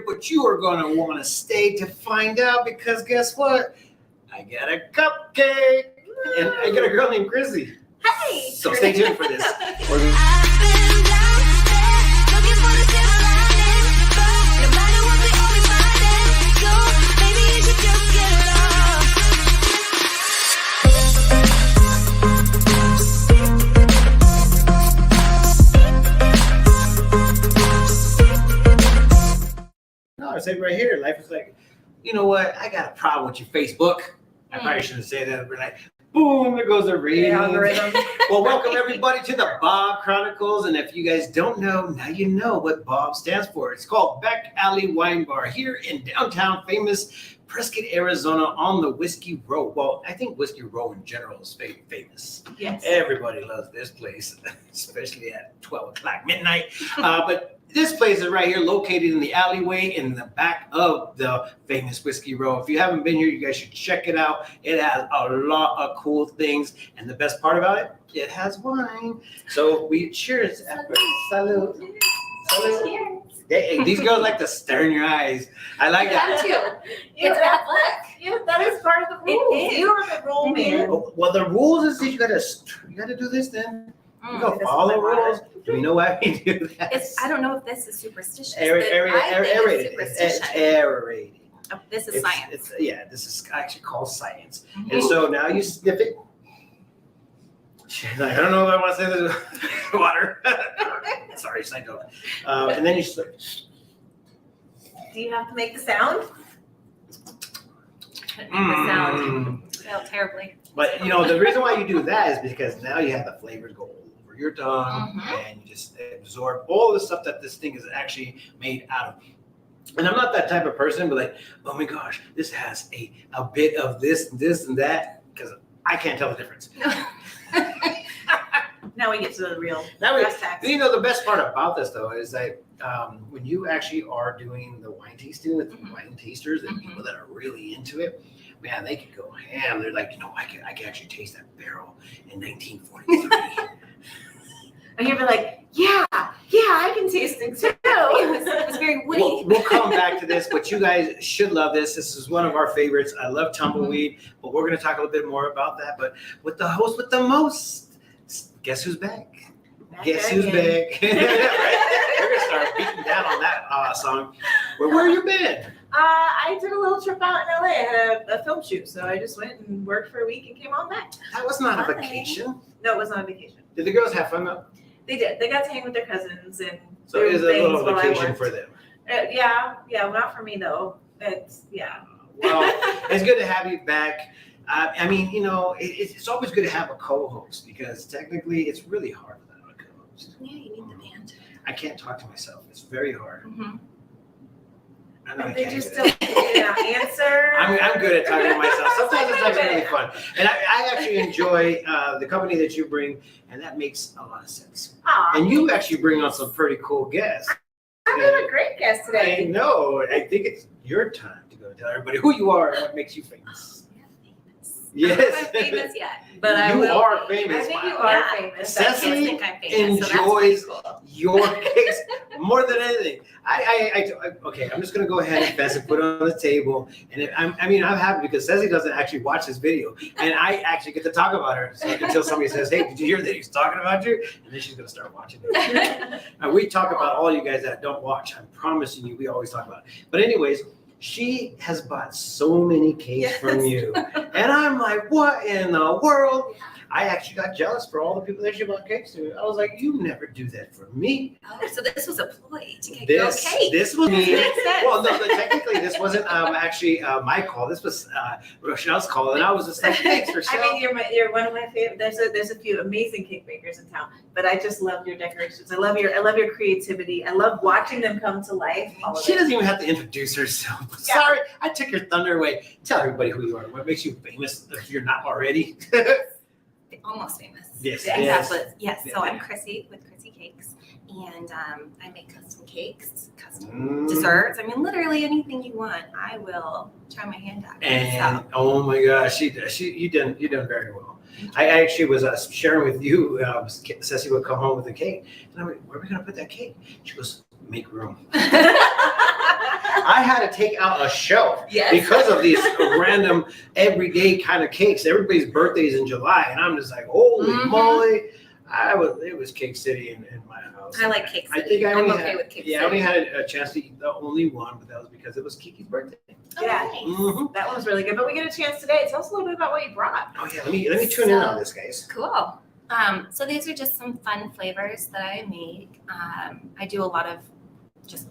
but you are going to want to stay to find out because guess what? I got a cupcake and I got a girl named Chrissy. Hey! So stay tuned for this. No, I said right here, life is like, you know what? I got a problem with your Facebook. I probably shouldn't say that, but like, boom, there goes the rating. Algorithm. Well, welcome everybody to the BAWB Chronicles. And if you guys don't know, now you know what BAWB stands for. It's called Back Alley Wine Bar here in downtown famous Prescott, Arizona on the Whiskey Row. Well, I think Whiskey Row in general is famous. Yes. Everybody loves this place, especially at 12 o'clock midnight. But this place is right here located in the alleyway in the back of the famous Whiskey Row. If you haven't been here, you guys should check it out. It has a lot of cool things. And the best part about it, it has wine. So we cheers. Salud. Salud. Hey, these girls like to stir in your eyes. I like that. Too. It's bad luck. Yeah, that is part of the rules. You are the rule man. Well, the rules is that you gotta do this then. You gotta follow rules. Do you know why we do that? I don't know if this is superstitious. Aerated. It's aerated. Oh, this is science. This is actually called science. Mm-hmm. And so now you sniff it. I don't know if I want to say this. Water. Sorry, side note. And then you slip. Do you have to make the sound? Make the sound. Felt terribly. But you know the reason why you do that is because now you have the flavors go over your tongue, and you just absorb all the stuff that this thing is actually made out of. And I'm not that type of person, but like, oh my gosh, this has a bit of this, and that, because I can't tell the difference. Now we get to the real. You know, the best part about this though is that when you actually are doing the wine tasting with wine tasters and people that are really into it, man, they can go ham. They're like, you know, I can actually taste that barrel in 1943. And you'll be like, yeah, I can taste it too. It was very woody. We'll come back to this, but you guys should love this. This is one of our favorites. I love tumbleweed, but we're going to talk a little bit more about that. But with the host with the most, guess who's back? Guess who's back? Right? We're going to start beating down on that song. Where you been? I did a little trip out in LA. I had a film shoot, so I just went and worked for a week and came on back. That was not a vacation. No, it was not a vacation. Did the girls have fun though? They did. They got to hang with their cousins and so it was a little vacation for them. Yeah, not for me though. Well, it's good to have you back. I mean, you know, it's always good to have a co-host because technically it's really hard without a co-host. Yeah, you need the band. I can't talk to myself. It's very hard. I know they just don't answer. I'm good at talking to myself. Sometimes it's actually really fun. And I actually enjoy the company that you bring, and that makes a lot of sense. Aww, and you actually bring on some pretty cool guests. I have a great guest today. I know. I think it's your time to go tell everybody who you are and what makes you famous. Yes. I'm not famous yet, but you are famous. I think you are famous. Cecily I think I'm famous, enjoys so your cakes more than anything. Okay, I'm just gonna go ahead and fess and put it on the table. And I'm happy because Cecily doesn't actually watch this video, and I actually get to talk about her. So until somebody says, "Hey, did you hear that he's talking about you?" And then she's gonna start watching it. And we talk about all you guys that don't watch. I'm promising you, we always talk about it. But anyways. She has bought so many cakes from you. And I'm like, what in the world? I actually got jealous for all the people that she bought cakes to. I was like, you never do that for me. Oh, so this was a ploy to get your cake. This was me. Well, no, technically this wasn't actually my call. This was Rochelle's call, and I was just like, thanks, Rochelle. I mean, you're one of my favorite. There's a few amazing cake makers in town, but I just love your decorations. I love your creativity. I love watching them come to life. She doesn't even have to introduce herself. Yeah. Sorry, I took your thunder away. Tell everybody who you are. What makes you famous if you're not already? Almost famous. Yes. Exactly. Yes. So I'm Chrissy with ChrissyCakes, and I make custom cakes, custom desserts. I mean, literally anything you want, I will try my hand at. And oh my gosh, you done very well. I actually was sharing with you. Ceci would come home with a cake, and I'm like, "Where are we gonna put that cake?" She goes, "Make room." I had to take out a shelf because of these random everyday kind of cakes. Everybody's birthday's in July, and I'm just like, holy moly! It was Cake City in my house. I like Cake City. I think I'm okay with Cake City. I only had a chance to eat the only one, but that was because it was Kiki's birthday. Yeah, Nice. that one was really good. But we get a chance today. Tell us a little bit about what you brought. Oh yeah, let me tune in on this, guys. Cool. So these are just some fun flavors that I make. I do a lot of just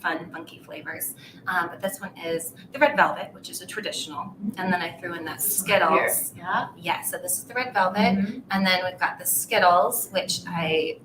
fun, funky flavors. But this one is the red velvet, which is a traditional. And then I threw in that Skittles. Yeah. Yeah, so this is the red velvet. And then we've got the Skittles, which I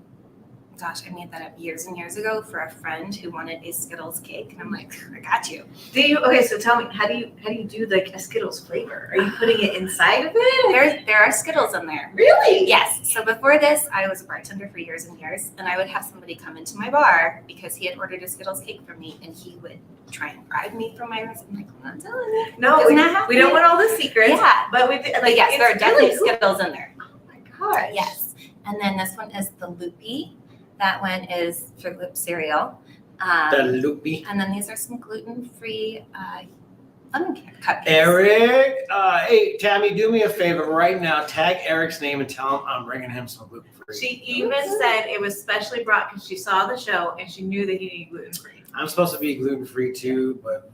made that up years and years ago for a friend who wanted a Skittles cake. And I'm like, I got you. Okay, so tell me, how do you do like a Skittles flavor? Are you putting it inside of it? There are Skittles in there. Really? Yes. So before this, I was a bartender for years and years, and I would have somebody come into my bar because he had ordered a Skittles cake from me, and he would try and bribe me from my recipe. I'm like, I'm not telling you. No, we don't want all the secrets. Yeah. But But yes, there are definitely Skittles in there. Oh my gosh. Yes. And then this one is the Loopy. That one is Fruit Loop cereal. The loopy. And then these are some gluten-free lemon cupcakes. Eric, hey Tammy, do me a favor right now. Tag Eric's name and tell him I'm bringing him some gluten free. She even said it was specially brought because she saw the show and she knew that he needed gluten free. I'm supposed to be gluten free too, but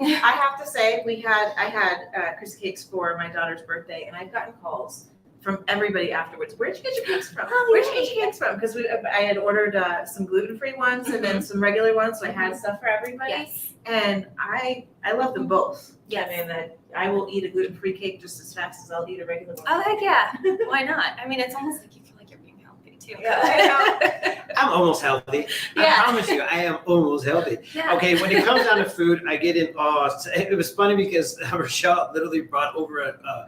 I have to say, I had ChrissyCakes for my daughter's birthday, and I've gotten calls from everybody afterwards. Where'd you get your cakes from? Where'd you get your cakes from? Because I had ordered some gluten-free ones and then some regular ones, so I had stuff for everybody. Yes. And I love them both. Yes. I mean, I will eat a gluten-free cake just as fast as I'll eat a regular one. Oh, heck yeah. Why not? I mean, it's almost like you feel like you're being healthy too. Yeah, I I'm almost healthy. Yeah. I promise you, I am almost healthy. Yeah. Okay, when it comes down to food, I get in. It was funny because Rochelle literally brought over a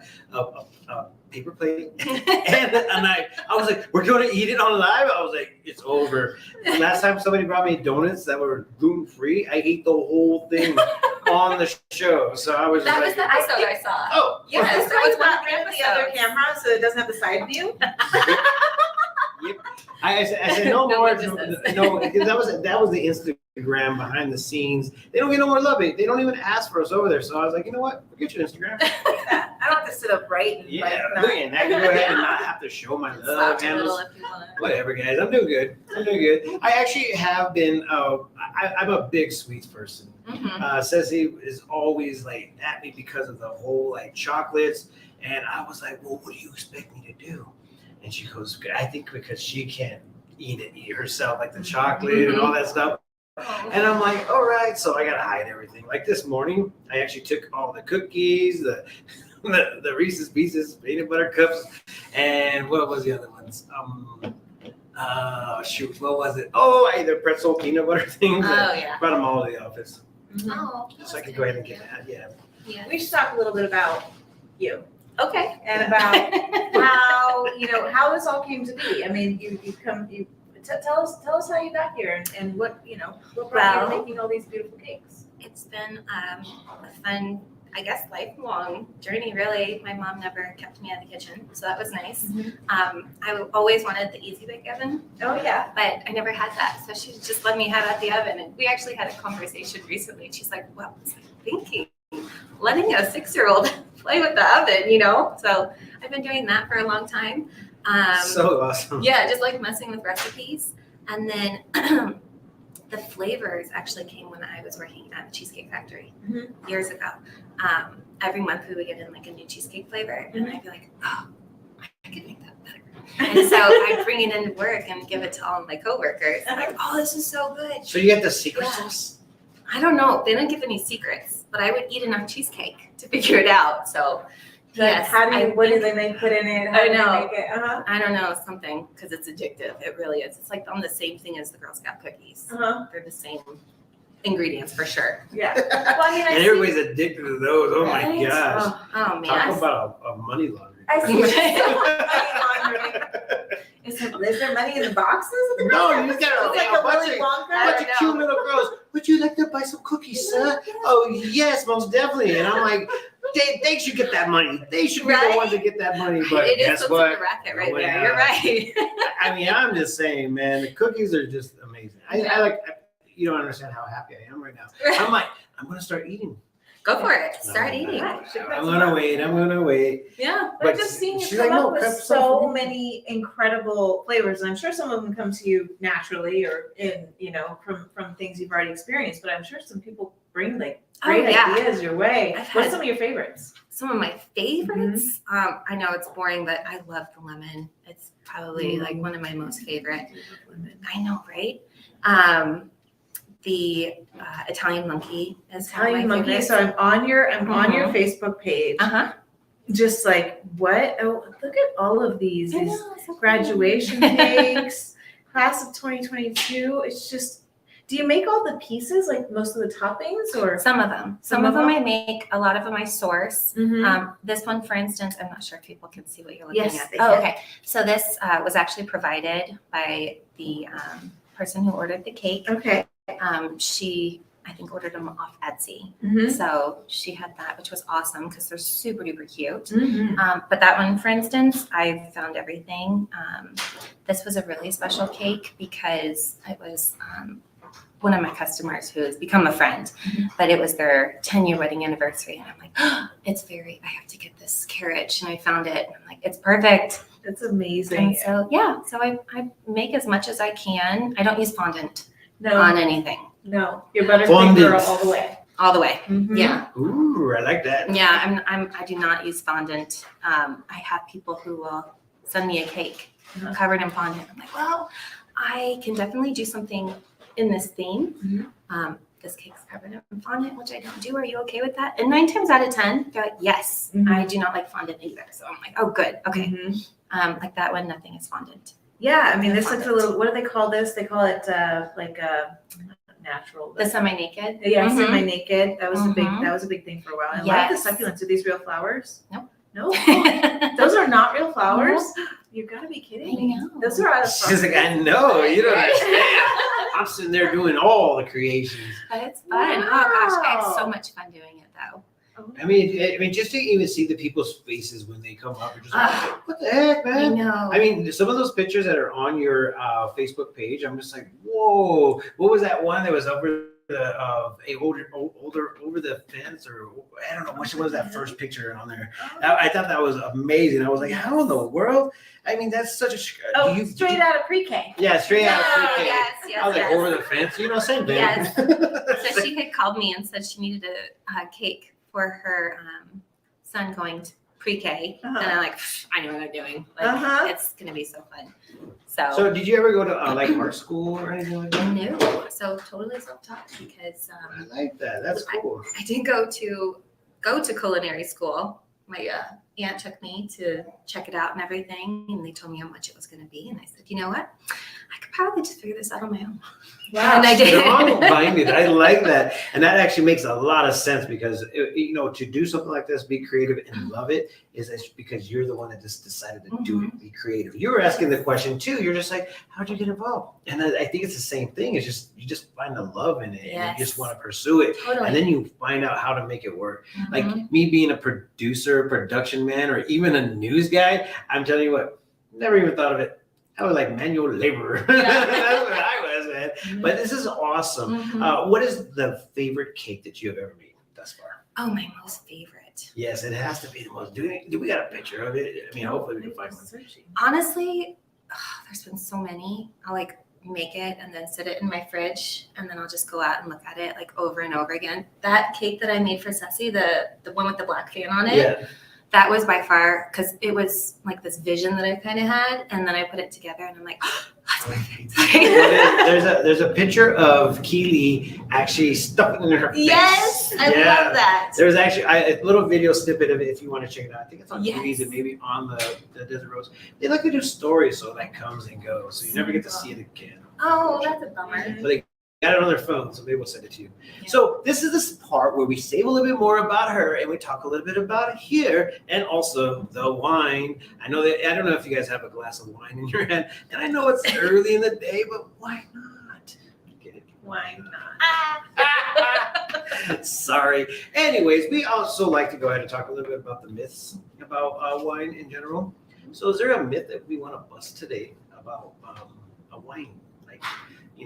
paper plate and a knife. I was like, we're going to eat it on live? I was like, it's over. Last time somebody brought me donuts that were gluten-free, I ate the whole thing on the show. So I was That was just the episode I saw. oh. Yes, that was one of the the other episodes. camera so it doesn't have the side view. Yep. I said no No more. witnesses. No, because that was the Instagram behind the scenes. They don't get no more love. They don't even ask for us over there. So I was like, you know what? Forget your Instagram. I don't have to sit up right and Yeah, like, look at that. I can go ahead and not have to show my love Slouch a little handles. if you want. Whatever, guys. I'm doing good. I actually have been. I'm a big sweets person. Ceci is always like at me because of the whole like chocolates, and I was like, well, what do you expect me to do? And she goes, I think because she can't eat it herself, like the chocolate and all that stuff. And I'm like, all right, so I gotta hide everything. Like this morning, I actually took all the cookies, the Reese's Pieces, peanut butter cups, and what was the other ones? Shoot, what was it? Oh, I ate the pretzel peanut butter things. Oh, yeah. Brought them all to the office, Oh, so I could go ahead and get that. Yeah. Yeah. we should talk a little bit about you Okay. and about how how this all came to be. I mean, tell us how you got here and what brought you to Well, making all these beautiful cakes. It's been a fun, I guess, lifelong journey, really. My mom never kept me out of the kitchen, so that was nice. I always wanted the Easy Bake Oven, Oh yeah. but I never had that. So she just let me have it at the oven. And we actually had a conversation recently. She's like, what was I thinking? Letting a 6-year-old play with the oven, So I've been doing that for a long time. So awesome. Yeah, just like messing with recipes. And then the flavors actually came when I was working at the Cheesecake Factory years ago. Every month we would get in like a new cheesecake flavor, and I'd be like, oh, I could make that better. And so I'd bring it into work and give it to all of my coworkers. I'm like, oh, this is so good. So you got the secret Yeah. sauce? I don't know. They didn't give any secrets, but I would eat enough cheesecake to figure it out. So yes, What do they put in it? How I do they know. make it? I don't know, something, because it's addictive. It really is. It's like on the same thing as the Girl Scout cookies. They're the same ingredients for sure. Yeah. Well, I mean, And everybody's addicted to those. Oh my Right? gosh. Oh man. Talk about a money laundry. I see money laundering. Is there money in the boxes? No, you got It's like a Willy Wonka. bunch of cute little girls. Would you like to buy some cookies, sir? Oh yes, most definitely. And I'm like, they should get that money. They should be the ones to get that money. But It is guess what's what? in the racket right Oh, there. yeah. You're right. I mean, I'm just saying, man, the cookies are just amazing. I like, you don't understand how happy I am right now. I'm like, I'm gonna start eating. Go for it. Start No, eating. I'm gonna wait. Yeah. But just seeing you she's come like, up no, with cut some so for me. many incredible flavors, and I'm sure some of them come to you naturally or in, from things you've already experienced, but I'm sure some people bring like great ideas your way. I've What's had- some of your favorites? Some of my favorites. I know it's boring, but I love the lemon. It's probably like one of my most favorite. I know, right? The Italian monkey is Italian one of my monkey. favorites. So I'm on your Mhm. Facebook page. Uh-huh. Just like what? Oh, look at all of these. I These know, it's so graduation cool. cakes, class of 2022. It's just. Do you make all the pieces, like most of the toppings, or? Some of them. Some of them I make. A lot of them I source. Mhm. This one, for instance, I'm not sure if people can see what you're looking Yes, at. they Oh, can. okay. So this was actually provided by the person who ordered the cake. Okay. She, I think, ordered them off Etsy. Mhm. So she had that, which was awesome because they're super duper cute. Mhm. But that one, for instance, I found everything. This was a really special cake because it was one of my customers who has become a friend, but it was their 10-year wedding anniversary. And I'm like, I have to get this carriage. And I found it. And I'm like, it's perfect. That's amazing. And so, so I make as much as I can. I don't use fondant No, on anything. no, your buttercream Fondant. girl all the way. All the way. Mhm. Yeah. Ooh, I like that. Yeah, I do not use fondant. I have people who will send me a cake covered in fondant. I'm like, well, I can definitely do something in this theme. This cake's covered in fondant, which I don't do. Are you okay with that? And 9 times out of 10, they're like, yes. Mhm. I do not like fondant either. So I'm like, oh, good. Okay. Mhm. Like that one, nothing is fondant. Yeah, I mean, this looks a Fondant. little. What do they call this? They call it like natural. The semi-naked. Yeah, Mhm. semi-naked. That was a big. Mhm. That was a big thing for a while. I Yes. love the succulents. Are these real flowers? Nope. No. Those are not real flowers. You gotta be kidding I me. know. Those are out of. She's like, I know, you don't understand. I'm sitting there doing all the creations. But it's fun. Oh gosh, I have so Wow. much fun doing it though. I mean, just to even see the people's faces when they come up, you're just like, what the heck, I man? know. I mean, some of those pictures that are on your Facebook page, I'm just like, whoa! What was that one that was over the over the fence, or I don't know which was that first picture on there? I thought that was amazing. I was like, how in the world? I mean, that's such a Oh, straight out of pre-K. Yeah, straight out. Oh, of pre-K. yes, I was like, yes. over the fence, same thing. Yes. So she had called me and said she needed a cake for her son going to pre-K. Uh-huh. And I'm like, I know what I'm doing. Like, Uh-huh. it's going to be so fun. So, So did you ever go to like art school or anything like that? no. So totally self-taught because I like that. That's cool. I did go to culinary school. My aunt took me to check it out and everything, and they told me how much it was going to be. And I said, you know what? I could probably just figure this out on my own. Wow. And I did. Strong-minded. I like that, and that actually makes a lot of sense because to do something like this, be creative and love it, is because you're the one that just decided to do it, be creative. You were asking the question too. You're just like, how'd you get involved? And I think it's the same thing. It's just you just find the love in it, and Yes. you just want to pursue it, Totally. and then you find out how to make it work. Mhm. Like me being a producer, production man, or even a news guy, I'm telling you what, never even thought of it. I was like manual laborer. That's what I was, man. But this is awesome. Mhm. What is the favorite cake that you have ever made thus far? Oh, my most favorite. Yes, it has to be the most. Do we got a picture of it? I mean, hopefully we can find one. Honestly, there's been so many. I'll like make it and then sit it in my fridge, and then I'll just go out and look at it like over and over again. That cake that I made for Ceci, the one with the black fan on it, Yeah. that was by far, because it was like this vision that I kind of had, and then I put it together and I'm like, that's perfect. There's a picture of Keely actually stuffing in her face. Yes, I love that. There's actually a little video snippet of it if you want to check it out. I think it's on Yes. Breeze and maybe on the Desert Rose. They like to do stories so that comes and goes, so you never get to see it again. Oh, that's a bummer. But they got it on their phone, so maybe we'll send it to you. Yeah. So this is this part where we say a little bit more about her and we talk a little bit about here and also the wine. I know that I don't know if you guys have a glass of wine in your hand, and I know it's early in the day, but why not? Get it? Why not? Sorry. Anyways, we also like to go ahead and talk a little bit about the myths about wine in general. So is there a myth that we want to bust today about a wine? Like,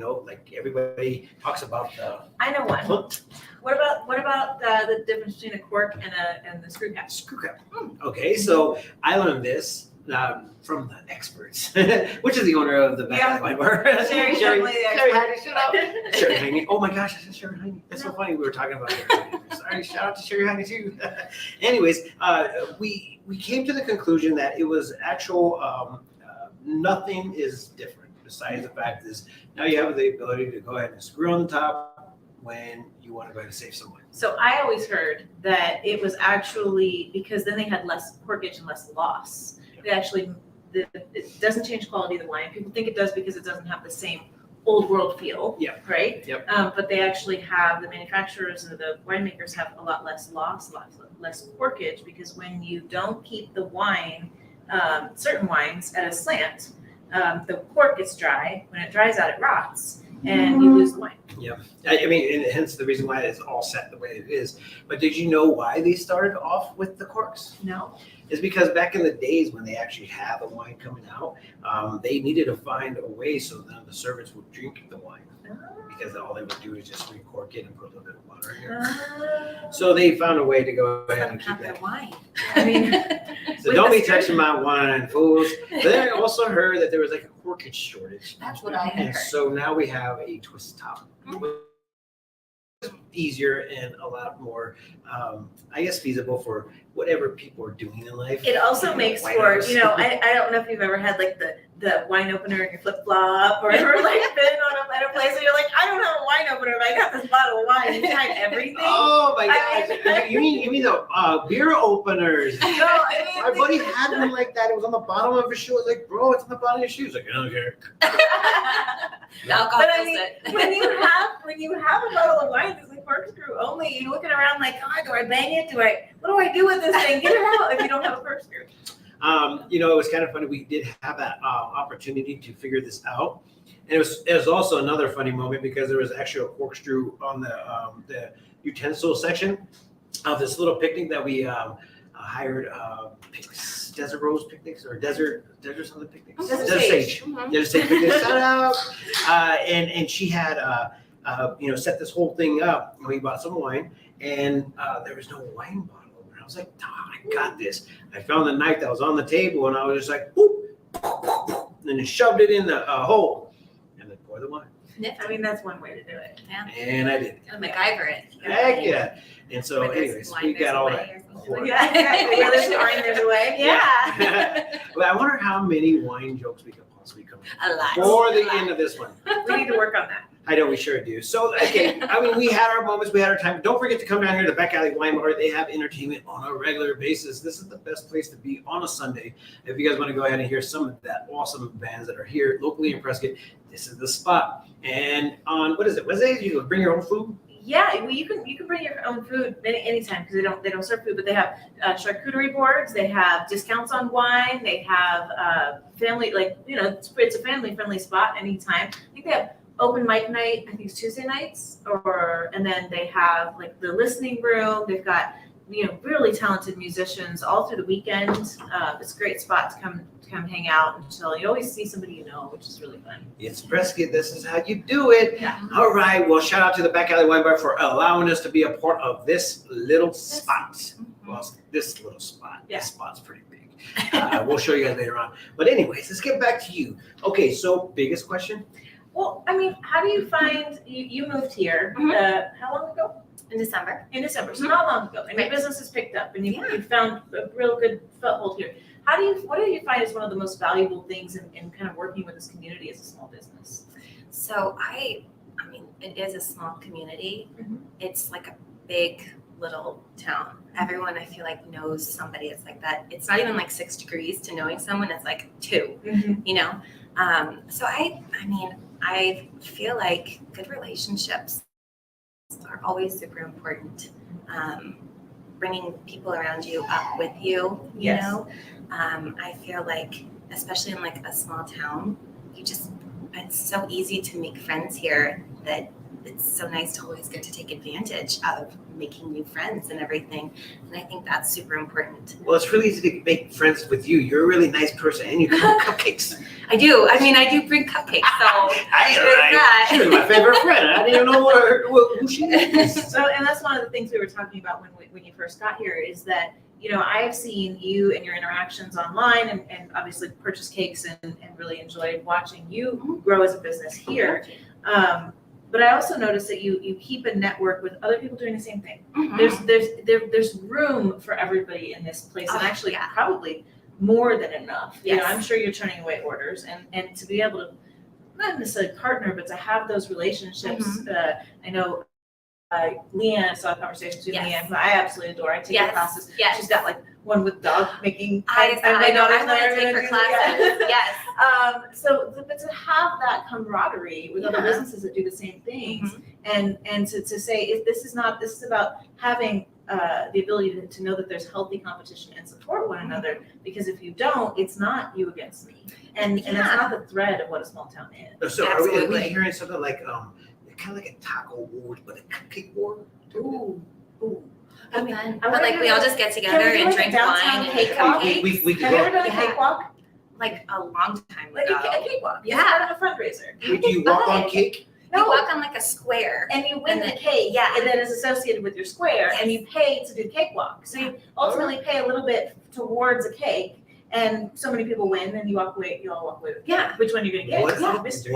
like everybody talks about the I know one. hunt. What about the difference between a cork and the screw cap? Screw cap. Okay, so I learned this from the experts, which is the owner of the back wine bar. Sherry Sherry Heine, Heine, shout out. Sherry Heine. Oh my gosh, I said Sherry Heine. That's so funny. We were talking about Sherry Heine. Sorry, shout out to Sherry Heine too. Anyways, we came to the conclusion that it was actual. Nothing is different besides the fact is now you have the ability to go ahead and screw on the top when you want to go ahead and save someone. So I always heard that it was actually because then they had less corkage and less loss. They actually, it doesn't change quality of the wine. People think it does because it doesn't have the same old world feel. Yeah. Right? Yep. But they actually have, the manufacturers and the winemakers have a lot less loss, a lot less corkage, because when you don't keep the wine, certain wines at a slant, the cork gets dry. When it dries out, it rots, and you lose the wine. Yeah, I mean, and hence the reason why it's all set the way it is. But did you know why they started off with the corks? No. Is because back in the days when they actually had the wine coming out, they needed to find a way so then the servants would drink the wine. Because all they would do is just recork it and put a little bit of water in here. So they found a way to go ahead and keep that. Wine. I mean, So don't be touching my wine, fools. But then I also heard that there was like a corkage shortage. That's what I And heard. so now we have a twist top. Easier and a lot more, I guess, feasible for whatever people are doing in life. it also makes Wine for, openers. I don't know if you've ever had like the wine opener in your flip flop, or ever like been at a place where you're like, I don't have a wine opener, but I got this bottle of wine inside everything. Oh my I gosh! You mean the beer openers? No, I mean, My buddy had one like that. It was on the bottom of his shoe. I was like, bro, it's on the bottom of your shoes. Like, I don't care. The alcohol But I kills mean, it. when you have a bottle of wine that's like corkscrew only, you're looking around like, oh, do I bang it? What do I do with this thing? Get it out if you don't have a corkscrew. It was kind of funny. We did have that opportunity to figure this out, and it was also another funny moment because there was actually a corkscrew on the utensil section of this little picnic that we hired. Desert Rose picnics or desert something picnics. Desert Sage. Desert Sage picnics. Shout out! And she had set this whole thing up. We bought some wine, and there was no wine bottle. And I was like, I got this. I found the knife that was on the table, and I was just like, boop, and then shoved it in the hole, and then pour the wine. I mean, that's one way to do it. Yeah. And I did. And MacGyver it. Heck yeah! And so, Where there's anyways, wine, we there's got a all way that. or something. Cork. Yeah, exactly. Where there's wine, there's a way. Yeah. Well, I wonder how many wine jokes we could possibly come up A lot. for the A lot. end of this one. We need to work on that. I know we sure do. So, okay, I mean, we had our moments, we had our time. Don't forget to come down here to the Back Alley Wine Bar. They have entertainment on a regular basis. This is the best place to be on a Sunday. If you guys want to go ahead and hear some of that awesome bands that are here locally in Prescott, this is the spot. And on, what is it, Wednesdays, you can bring your own food? Yeah, well, you can bring your own food anytime because they don't serve food, but they have charcuterie boards. They have discounts on wine. They have family, it's a family friendly spot anytime. I think they have open mic night. I think it's Tuesday nights, and then they have like the listening room. They've got really talented musicians all through the weekend. It's a great spot to come hang out and chill. You always see somebody which is really fun. It's Prescott. This is how you do it. Yeah. All right. Well, shout out to the Back Alley Wine Bar for allowing us to be a part of this little spot. Well, this little spot. Yeah. This spot's pretty big. We'll show you guys later on. But anyways, let's get back to you. Okay, so biggest question? Well, I mean, how do you find you moved here? How long ago? In December. In December, so not long ago, and your business has picked up, and you found a real good foothold here. What do you find is one of the most valuable things in kind of working with this community as a small business? So I mean, it is a small community. Mhm. It's like a big little town. Everyone I feel like knows somebody. It's like that. It's not even like 6 degrees to knowing someone. It's like 2, So I feel like good relationships are always super important. Bringing people around you up with you, Yes. I feel like, especially in like a small town, it's so easy to make friends here that it's so nice to always get to take advantage of making new friends and everything. And I think that's super important. Well, it's really easy to make friends with you. You're a really nice person, and you cook cupcakes. I do. I mean, I do bring cupcakes, so She's my favorite friend. I didn't even know who she is. So, and that's one of the things we were talking about when you first got here is that, you know, I have seen you and your interactions online and obviously purchase cakes and really enjoyed watching you grow as a business here. But I also noticed that you keep a network with other people doing the same thing. There's room for everybody in this place, and actually probably more than enough. You know, I'm sure you're turning away orders, and to be able to not necessarily partner, but to have those relationships. I know Leanne, I saw conversations with Leanne, who I absolutely adore. I take her classes. She's got like one with dog making. I want to take her classes. Yes. But to have that camaraderie with other businesses that do the same things, and to say if this is about having the ability to know that there's healthy competition and support one another, because if you don't, it's not you against me, and that's not the thread of what a small town is. So are we hearing something like kind of like a taco war, but a cupcake war? Ooh. I mean, but like we all just get together and drink wine and cake walk. We Have you ever done a cake walk? like a long time Like ago. a cake walk. Yeah. It's part of a fundraiser. Do you walk on cake? You walk on like a square. And you win the cake, and then it's associated with your square, and you pay to do the cake walk. So you ultimately pay a little bit towards a cake, and so many people win, and you all walk away with which one you're gonna get. It's a mystery.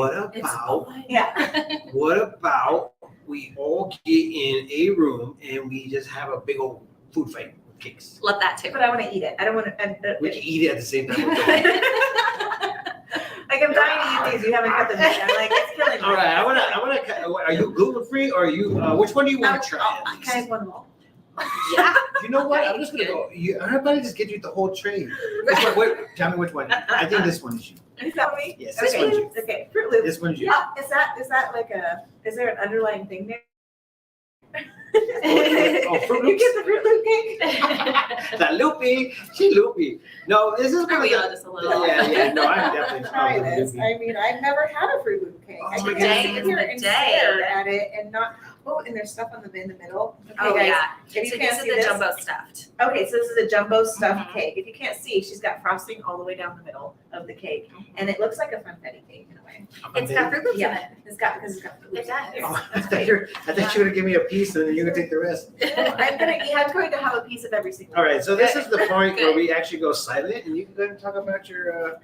What about we all get in a room and we just have a big old food fight with cakes? Love that too. But I want to eat it. I don't want to. We can eat it at the same time. Like I'm dying to eat these. You haven't cut them yet. I'm like, it's killing me. All right, I wanna. Are you gluten free or are you? Which one do you want to try? Can I have one of all? Yeah. You know what? I'm just gonna go. Everybody just get you the whole tray. Tell me which one. I think this one is you. Is that me? Yes, this one's you. Okay, Fruit Loops. This one's you. Yeah. Is that like is there an underlying thing there? Fruit You Loops? get the Fruit Loop cake? That loopy. She loopy. No, this is Are we all just a little? Yeah. No, I'm definitely Try probably this. loopy. I mean, I've never had a Fruit Loop cake. Oh, I my can God. sit here and stare at it and not. Oh, and there's stuff in the middle. Okay, Oh guys. yeah. If So you this can't is see the this, jumbo stuffed. okay, so this is a jumbo stuffed cake. If you can't see, she's got frosting all the way down the middle of the cake, and it looks like a funfetti cake in a way. It's got Fruit Loops in it. Yeah, it's got Fruit Loops. It does. Oh, I thought you were going to give me a piece and then you're going to take the rest. I'm going to have a piece of every single. All right, so this is the point where Good. we actually go silent, and you can go ahead and talk about your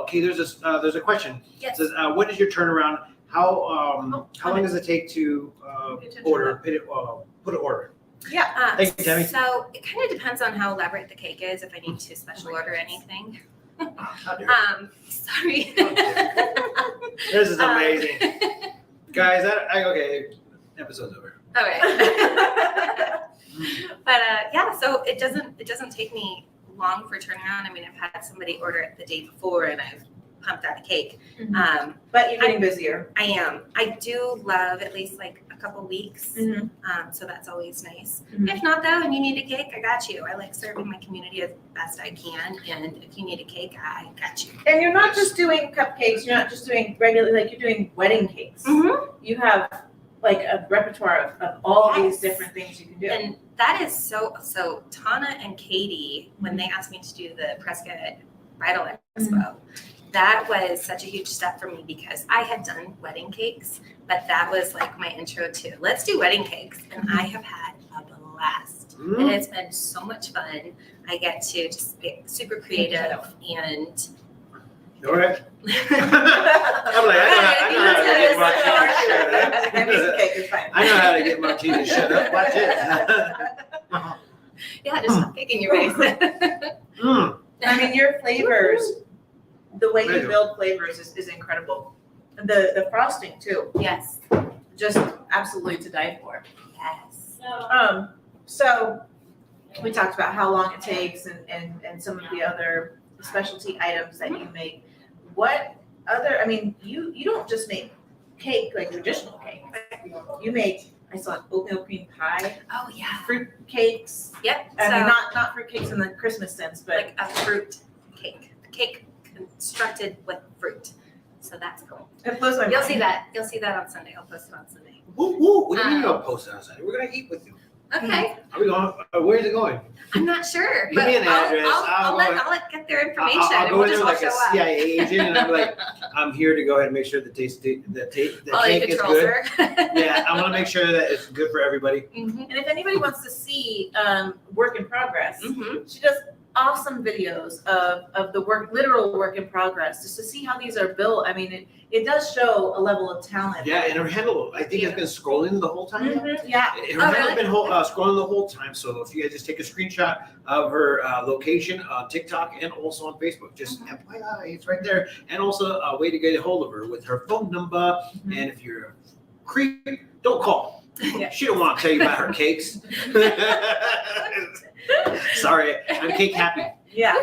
okay. There's a question. It Yes. says, what is your turnaround? How long does it take to put an order? Yeah. Thank you, Tammy. So it kind of depends on how elaborate the cake is. If I need to special order anything. How dare you. Sorry. This is amazing, guys. Okay, episode's over. All right. But yeah, so it doesn't take me long for turnaround. I mean, I've had somebody order it the day before, and I've pumped out a cake. But you're getting busier. I am. I do love at least like a couple weeks. Mm-hmm. So that's always nice. Mhm. If not though, and you need a cake, I got you. I like serving my community as best I can. And if you need a cake, I got you. And you're not just doing cupcakes. You're not just doing regular, like you're doing wedding cakes. Mm-hmm. You have like a repertoire of all these different things you can do. And that is so Tana and Katie, when they asked me to do the Prescott Bridal Expo, that was such a huge step for me because I had done wedding cakes, but that was like my intro to let's do wedding cakes. And I have had a blast. And it's been so much fun. I get to just be super creative and All right. I'm like, I know how to get my team to shut up. Watch it. yeah, just stop kicking your face. I mean, your flavors, the way you build flavors is incredible. The frosting too, Yes. just absolutely to die for. Yes. So we talked about how long it takes and some of the other specialty items that you make. What other, I mean, you don't just make cake, like traditional cake. You make, I saw oatmeal cream pie, Oh yeah. fruit cakes. Yep. I So mean, not fruit cakes in the Christmas sense, but like a fruit cake. Cake constructed with fruit. So that's cool. It blows my You'll mind. see that. You'll see that on Sunday. I'll post it on Sunday. Woo, woo. What do you mean you'll post it on Sunday? We're gonna eat with you. Okay. Are we going? Where is it going? I'm not sure. Give But me an address. I'll let get their information. I'll and go we'll in there just like all a show up. CIA agent, and I'm like, I'm here to go ahead and make sure the cake is controls good. her. Yeah, I want to make sure that it's good for everybody. Mm-hmm. And if anybody wants to see work in progress, Mm-hmm. she does awesome videos of the literal work in progress, just to see how these are built. I mean, it does show a level of talent. Yeah, and her handle, I think, has been scrolling the whole time. Mhm, yeah. Her Oh, handle's really? been scrolling the whole time. So if you guys just take a screenshot of her location on TikTok and also on Facebook, just FYI, it's right there. And also a way to get a hold of her with her phone number. Mhm. And if you're a creep, don't call. Yeah. She don't want to tell you about her cakes. Sorry, I'm cake happy. Yeah.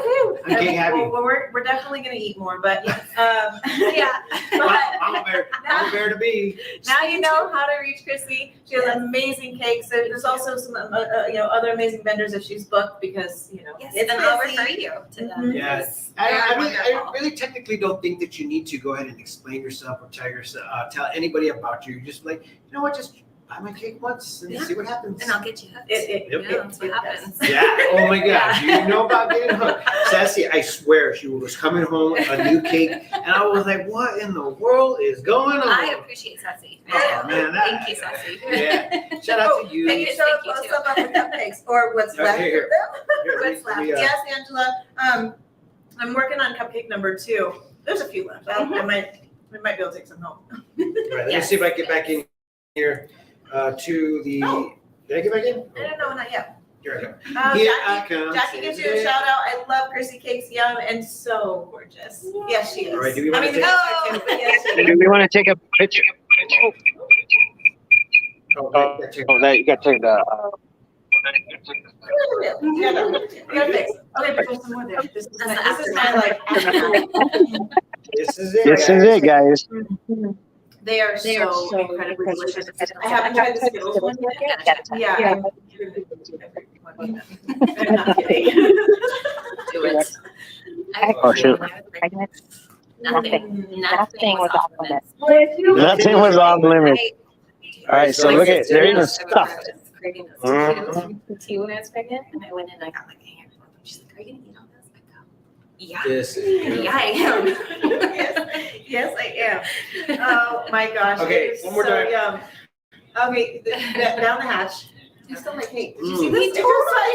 I'm cake happy. Well, we're definitely gonna eat more, but Yeah. Mama bear to be. now you know how to reach Chrissy. She has amazing cakes. There's also some other amazing vendors if she's booked, because Yes, it's and I'll busy. refer you to them. Mhm. Yes. They're I wonderful. really technically don't think that you need to go ahead and explain yourself or tell anybody about you. Just like, you know what, just buy my cake once and Yeah. see what happens. And I'll get you hooked. It- Yep. Yeah, that's what it happens. Yeah. Oh my gosh. You know about getting hooked. Sassy, I swear, she was coming home with a new cake, and I was like, what in the world is going on? I appreciate Sassy. Oh, man, Thank you, Sassy. Yeah. Shout out to you. Can you show Thank you us too. some of the cupcakes or what's Okay, left here. of them? Here, What's left? Yes, Angela. I'm working on cupcake number 2. There's a few left. We might be able to take some home. Right, let me Yes. see if I get back in here to the. Oh. Did I get back in? I don't know, not yet. Here I go. Here I come. Jackie gives you a shout out. I love ChrissyCakes, yum and so gorgeous. Yes, she is. All right, do we I want mean, to the take? cakes are too, but yes, she is. Do we want to take a picture? Oh, wait, check. Oh, that you got to take the. Yeah, no, you gotta fix. Okay, but there's some more there. This is my This is it. This is it, guys. They are so incredibly delicious. I haven't tried the Skittles one yet. Yeah. I'm not kidding. Do it. Oh, shoot. Nothing was off limits. Nothing was off limits. All right, so look at they're even stuffed. The tea when I was pregnant, and I went in and I got like a handful of them. She's like, "Are you gonna eat all this?" I go, "Yeah, This is good. yeah, I am." Yes, I am. Oh my gosh. Okay, it is one more so time. Yum. Okay, down the hatch. I still like cake. Did you see Mm. this? It's just like